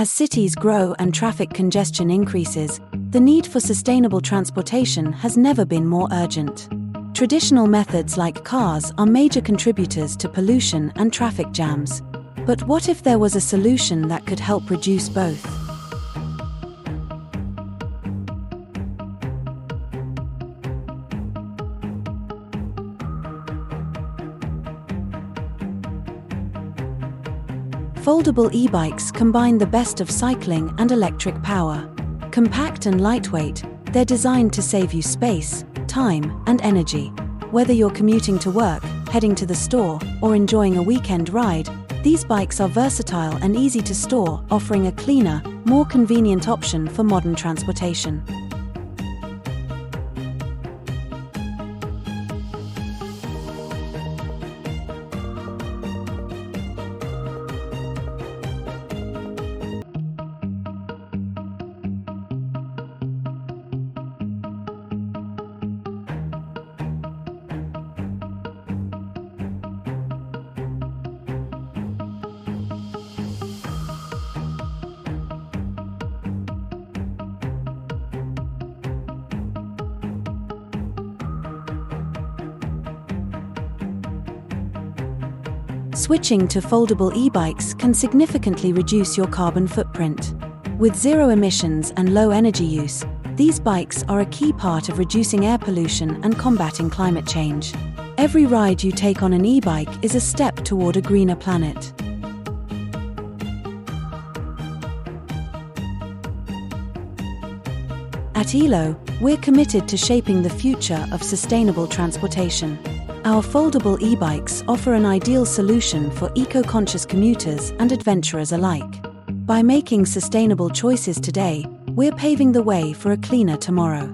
As cities grow and traffic congestion increases, the need for sustainable transportation has never been more urgent. Traditional methods like cars are major contributors to pollution and traffic jams. But what if there was a solution that could help reduce both? Foldable e-bikes combine the best of cycling and electric power. Compact and lightweight, they're designed to save you space, time, and energy. Whether you're commuting to work, heading to the store, or enjoying a weekend ride, these bikes are versatile and easy to store, offering a cleaner, more convenient option for modern transportation. Switching to foldable e-bikes can significantly reduce your carbon footprint. With zero emissions and low energy use, these bikes are a key part of reducing air pollution and combating climate change. Every ride you take on an e-bike is a step toward a greener planet. At Eelo, we're committed to shaping the future of sustainable transportation. Our foldable e-bikes offer an ideal solution for eco-conscious commuters and adventurers alike. By making sustainable choices today, we're paving the way for a cleaner tomorrow.